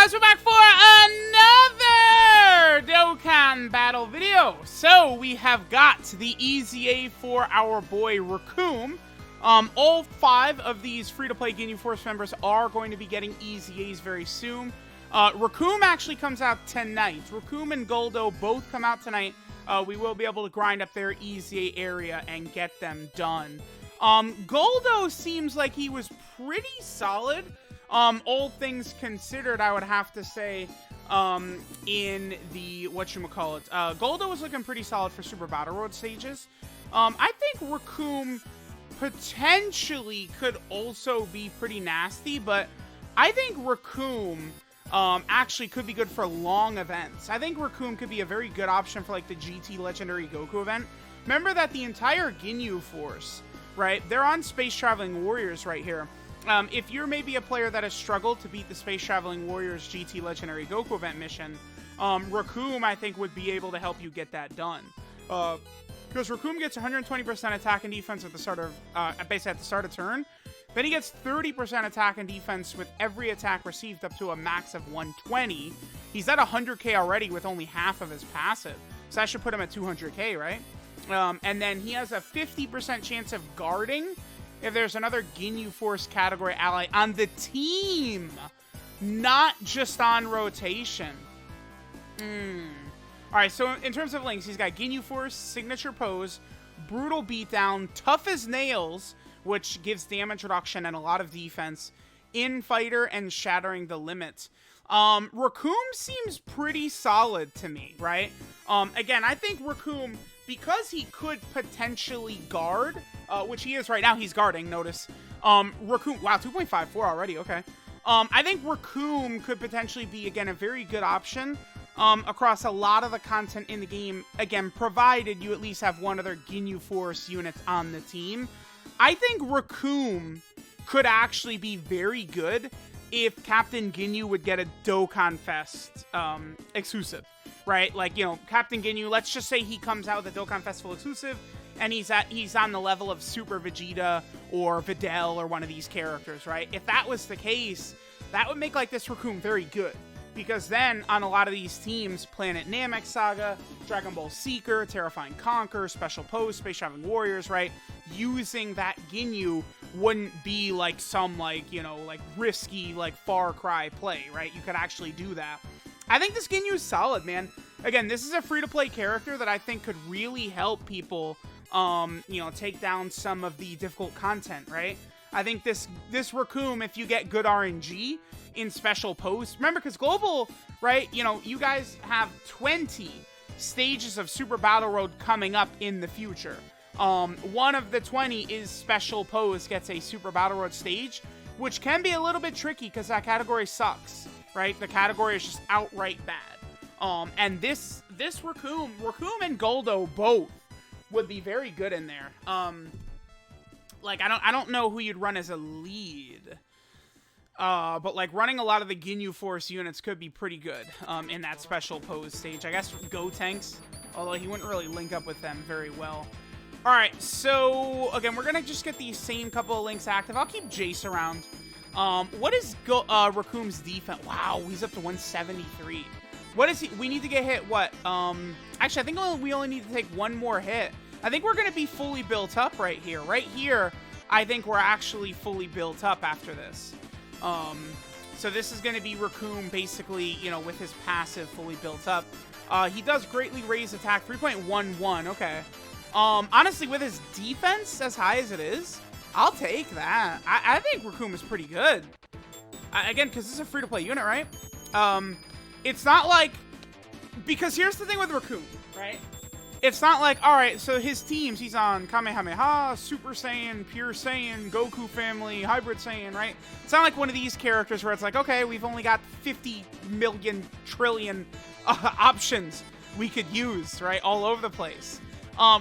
guys, we're back for another Dokkan battle video. So we have got the EZA for our boy Recoome. All 5 of these free-to-play Ginyu Force members are going to be getting EZAs very soon. Recoome actually comes out tonight. Recoome and Goldo both come out tonight. We will be able to grind up their EZA area and get them done. Goldo seems like he was pretty solid. All things considered, I would have to say, in the, whatchamacallit, Goldo was looking pretty solid for Super Battle Road stages. I think Recoome potentially could also be pretty nasty, but I think Recoome, actually could be good for long events. I think Recoome could be a very good option for, like, the GT Legendary Goku event. Remember that the entire Ginyu Force, right, they're on Space Traveling Warriors right here. If you're maybe a player that has struggled to beat the Space Traveling Warriors GT Legendary Goku event mission, Recoome, I think, would be able to help you get that done. Because Recoome gets 120% attack and defense at the start of, basically at the start of turn. Then he gets 30% attack and defense with every attack received up to a max of 120. He's at 100k already with only half of his passive. So that should put him at 200k, right? And then he has a 50% chance of guarding if there's another Ginyu Force category ally on the team, not just on rotation. Alright, so in terms of links, he's got Ginyu Force, Signature Pose, Brutal Beatdown, Tough as Nails, which gives damage reduction and a lot of defense, Infighter, and Shattering the Limit. Recoome seems pretty solid to me, right? Again, I think Recoome, because he could potentially guard, which he is right now, he's guarding, notice. Recoome, wow, 2.54 already, okay. I think Recoome could potentially be, again, a very good option across a lot of the content in the game, again, provided you at least have one other Ginyu Force unit on the team. I think Recoome could actually be very good if Captain Ginyu would get a Dokkan Fest exclusive, right? Like, you know, Captain Ginyu, let's just say he comes out with a Dokkan Festival exclusive, and he's on the level of Super Vegeta or Videl or one of these characters, right? If that was the case, that would make, like, this Recoome very good. Because then, on a lot of these teams, Planet Namek Saga, Dragon Ball Seeker, Terrifying Conquer, Special Pose, Space Traveling Warriors, right? Using that Ginyu wouldn't be like some, like, you know, like risky, like Far Cry play, right? You could actually do that. I think this Ginyu is solid, man. Again, this is a free-to-play character that I think could really help people, you know, take down some of the difficult content, right? I think this Recoome, if you get good RNG in Special Pose, remember, because Global, right, you know, you guys have 20 stages of Super Battle Road coming up in the future. One of the 20 is Special Pose gets a Super Battle Road stage, which can be a little bit tricky because that category sucks, right? The category is just outright bad. And this Recoome and Goldo both would be very good in there. Like, I don't know who you'd run as a lead. But, like, running a lot of the Ginyu Force units could be pretty good in that Special Pose stage. I guess Gotenks, although he wouldn't really link up with them very well. Alright, so, again, we're gonna just get these same couple of links active. I'll keep Jace around. What is Recoome's defense? Wow, he's up to 173. What is he? We need to get hit, what? Actually, I think we only need to take one more hit. I think we're gonna be fully built up right here. Right here, I think we're actually fully built up after this. So this is going to be Recoome basically, you know, with his passive fully built up. He does greatly raise attack, 3.11, okay. Honestly, with his defense as high as it is, I'll take that. I think Recoome is pretty good. Again, because this is a free-to-play unit, right? It's not like, because here's the thing with Recoome, right? It's not like, alright, so his teams, he's on Kamehameha, Super Saiyan, Pure Saiyan, Goku Family, Hybrid Saiyan, right? It's not like one of these characters where it's like, okay, we've only got 50 million trillion options we could use, right? All over the place.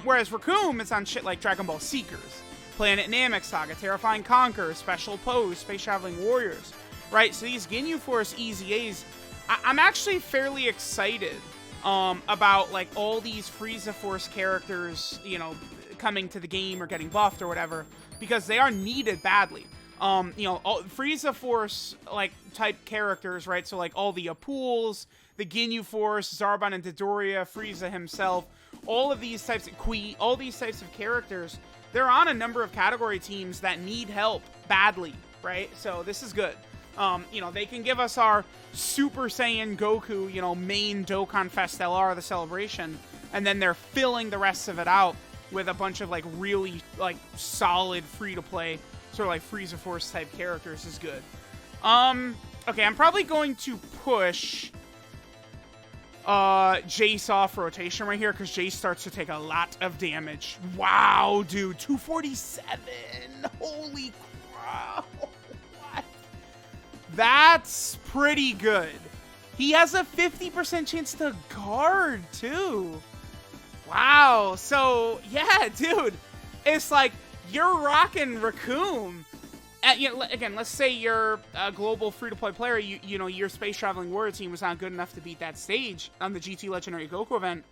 Whereas Recoome is on shit like Dragon Ball Seekers, Planet Namek Saga, Terrifying Conquer, Special Pose, Space Traveling Warriors, right? So these Ginyu Force EZAs, I'm actually fairly excited about, like, all these Frieza Force characters, you know, coming to the game or getting buffed or whatever, because they are needed badly. You know, all Frieza Force, like, type characters, right? So, like, all the Apools, the Ginyu Force, Zarbon and Dodoria, Frieza himself, all of these types of all these types of characters, they're on a number of category teams that need help badly, right? So this is good. You know, they can give us our Super Saiyan Goku, you know, main Dokkan Fest LR, the celebration, and then they're filling the rest of it out with a bunch of, like, really, like, solid free-to-play, sort of like Frieza Force type characters is good. Okay, I'm probably going to push Jace off rotation right here, because Jace starts to take a lot of damage. Wow, dude, 247. Holy crap. What? That's pretty good. He has a 50% chance to guard, too. Wow. So, yeah, dude, it's like you're rocking Recoome. You know, again, let's say you're a global free-to-play player. You know, your Space Traveling Warrior team was not good enough to beat that stage on the GT Legendary Goku event.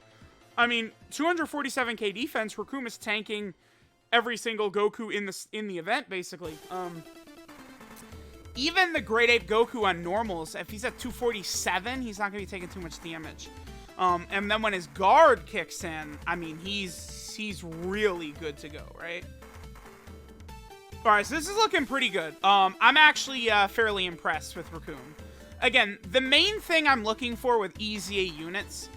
I mean, 247k defense. Recoome is tanking every single Goku in the event, basically. Even the Great Ape Goku on normals, if he's at 247, he's not going to be taking too much damage. And then when his guard kicks in, I mean, he's really good to go, right? Alright, so this is looking pretty good. I'm actually fairly impressed with Recoome. Again, the main thing I'm looking for with EZA units,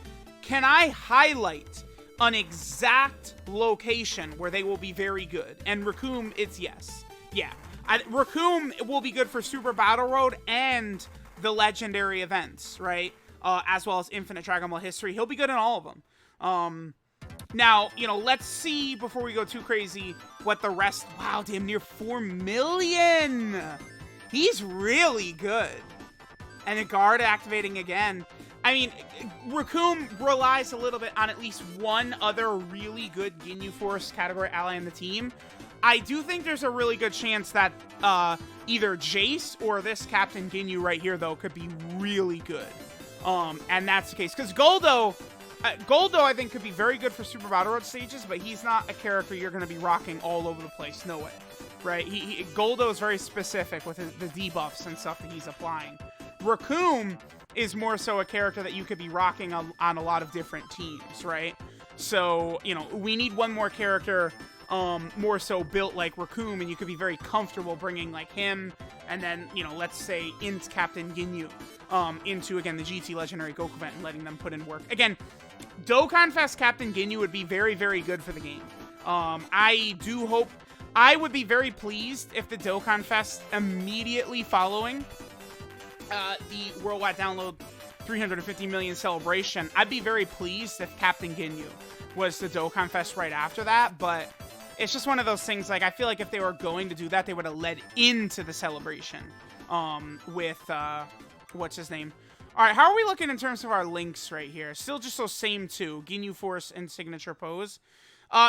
can I highlight an exact location where they will be very good? And Recoome, it's yes. Yeah. Recoome will be good for Super Battle Road and the legendary events, right? As well as Infinite Dragon Ball History. He'll be good in all of them. Now, you know, let's see, before we go too crazy, what the rest... Wow, damn near 4 million! He's really good. And a guard activating again. I mean, Recoome relies a little bit on at least one other really good Ginyu Force category ally in the team. I do think there's a really good chance that either Jace or this Captain Ginyu right here, though, could be really good. And that's the case. Because Goldo, I think, could be very good for Super Battle Road stages, but he's not a character you're going to be rocking all over the place. No way. Right? Goldo is very specific with the debuffs and stuff that he's applying. Recoome is more so a character that you could be rocking on a lot of different teams, right? So, you know, we need one more character more so built like Recoome, and you could be very comfortable bringing, like, him, and then, you know, let's say Int Captain Ginyu into, again, the GT Legendary Goku event and letting them put in work. Again, Dokkan Fest Captain Ginyu would be very, very good for the game. I do hope... I would be very pleased if the Dokkan Fest immediately following the worldwide download 350 million celebration, I'd be very pleased if Captain Ginyu was the Dokkan Fest right after that, but it's just one of those things, like, I feel like if they were going to do that, they would have led into the celebration with, what's his name? Alright, how are we looking in terms of our links right here? Still just those same two, Ginyu Force and Signature Pose.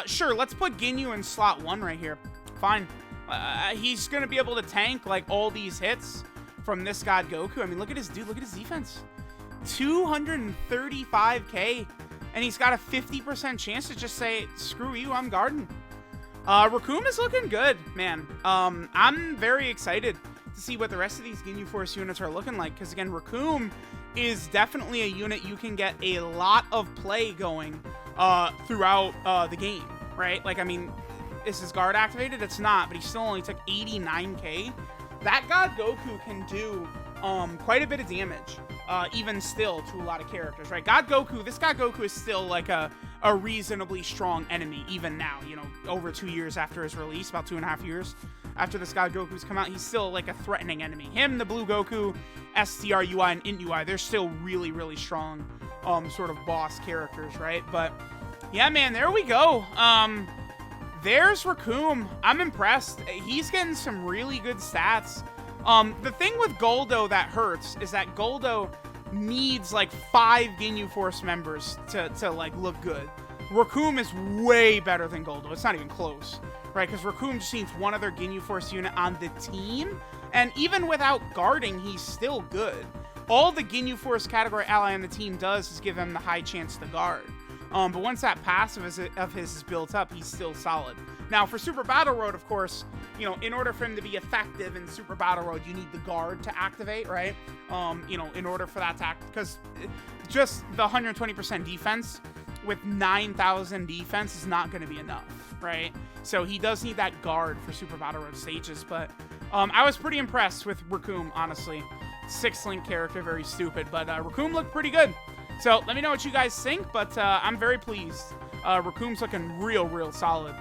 Sure, let's put Ginyu in slot 1 right here. Fine. He's gonna be able to tank, like, all these hits from this god Goku. I mean, look at his dude, look at his defense. 235k, and he's got a 50% chance to just say, screw you, I'm guarding. Recoome is looking good, man. I'm very excited to see what the rest of these Ginyu Force units are looking like, because, again, Recoome is definitely a unit you can get a lot of play going throughout the game, right? Like, I mean, is his guard activated? It's not, but he still only took 89k. That god Goku can do quite a bit of damage, even still, to a lot of characters, right? This god Goku is still, like, a reasonably strong enemy, even now, you know, over 2 years after his release, about 2.5 years after this god Goku's come out, he's still, like, a threatening enemy. Him, the Blue Goku, STR UI, and Int UI, they're still really, really strong, sort of boss characters, right? But, yeah, man, there we go. There's Recoome. I'm impressed. He's getting some really good stats. The thing with Goldo that hurts is that Goldo needs, like, 5 Ginyu Force members to like, look good. Recoome is way better than Goldo. It's not even close, right? Because Recoome just needs one other Ginyu Force unit on the team, and even without guarding, he's still good. All the Ginyu Force category ally on the team does is give him the high chance to guard. But once that passive of his is built up, he's still solid. Now, for Super Battle Road, of course, you know, in order for him to be effective in Super Battle Road, you need the guard to activate, right? You know, in order for that to act, because just the 120% defense with 9,000 defense is not going to be enough, right? So he does need that guard for Super Battle Road stages, but I was pretty impressed with Recoome, honestly. 6-link character, very stupid, but Recoome looked pretty good. So let me know what you guys think, but I'm very pleased. Recoome's looking real solid.